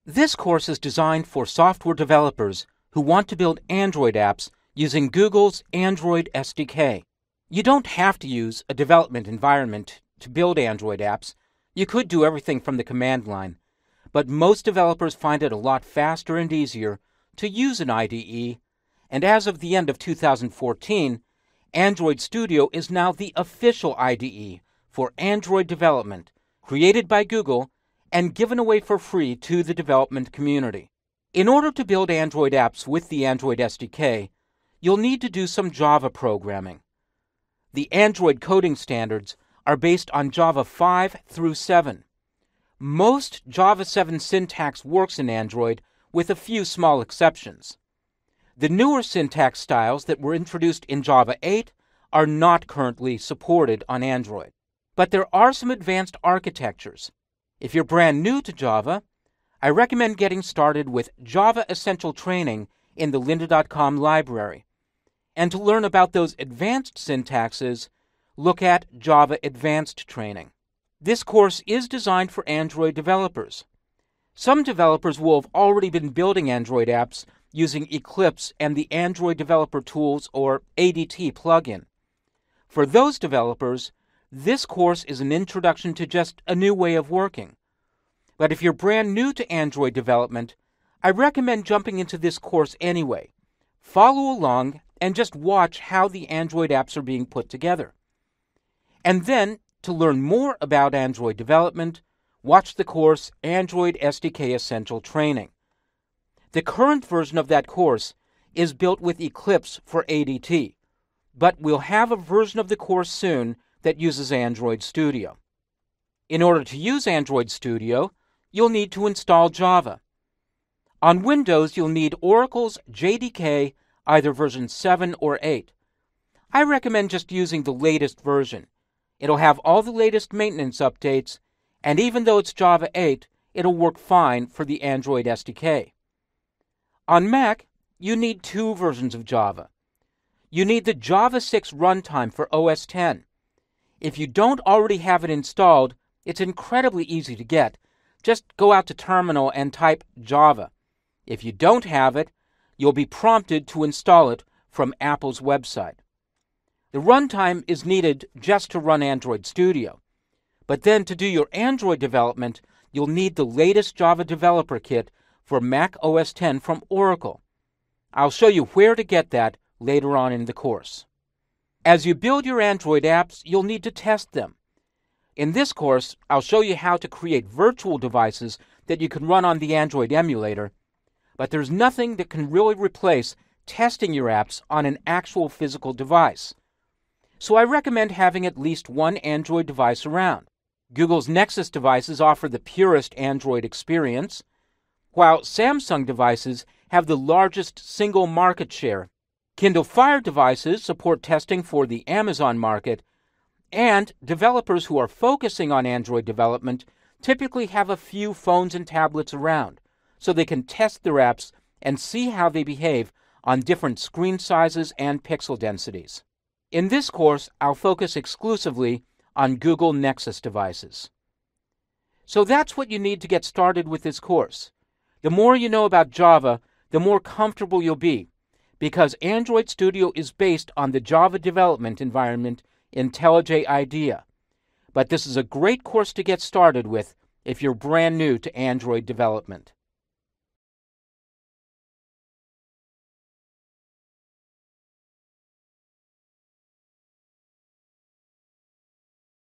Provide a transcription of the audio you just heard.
This course is designed for software developers who want to build Android apps using Google's Android SDK. You don't have to use a development environment to build Android apps. You could do everything from the command line, but most developers find it a lot faster and easier to use an IDE, and as of the end of 2014, Android Studio is now the official IDE for Android development, created by Google and given away for free to the development community. In order to build Android apps with the Android SDK, you'll need to do some Java programming. The Android coding standards are based on Java 5 through 7. Most Java 7 syntax works in Android, with a few small exceptions. The newer syntax styles that were introduced in Java 8 are not currently supported on Android. But there are some advanced architectures. If you're brand new to Java, I recommend getting started with Java Essential Training in the lynda.com library. And to learn about those advanced syntaxes, look at Java Advanced Training. This course is designed for Android developers. Some developers will have already been building Android apps using Eclipse and the Android Developer Tools or ADT plugin. For those developers, this course is an introduction to just a new way of working. But if you're brand new to Android development, I recommend jumping into this course anyway. Follow along and just watch how the Android apps are being put together. And then, to learn more about Android development, watch the course Android SDK Essential Training. The current version of that course is built with Eclipse for ADT, but we'll have a version of the course soon that uses Android Studio. In order to use Android Studio, you'll need to install Java. On Windows, you'll need Oracle's JDK, either version 7 or 8. I recommend just using the latest version. It'll have all the latest maintenance updates, and even though it's Java 8, it'll work fine for the Android SDK. On Mac, you need two versions of Java. You need the Java 6 runtime for OS X. If you don't already have it installed, it's incredibly easy to get. Just go out to Terminal and type Java. If you don't have it, you'll be prompted to install it from Apple's website. The runtime is needed just to run Android Studio. But then to do your Android development, you'll need the latest Java Developer Kit for Mac OS X from Oracle. I'll show you where to get that later on in the course. As you build your Android apps, you'll need to test them. In this course, I'll show you how to create virtual devices that you can run on the Android emulator, but there's nothing that can really replace testing your apps on an actual physical device. So I recommend having at least one Android device around. Google's Nexus devices offer the purest Android experience, while Samsung devices have the largest single market share. Kindle Fire devices support testing for the Amazon market, and developers who are focusing on Android development typically have a few phones and tablets around, so they can test their apps and see how they behave on different screen sizes and pixel densities. In this course, I'll focus exclusively on Google Nexus devices. So that's what you need to get started with this course. The more you know about Java, the more comfortable you'll be, because Android Studio is based on the Java development environment IntelliJ IDEA. But this is a great course to get started with if you're brand new to Android development.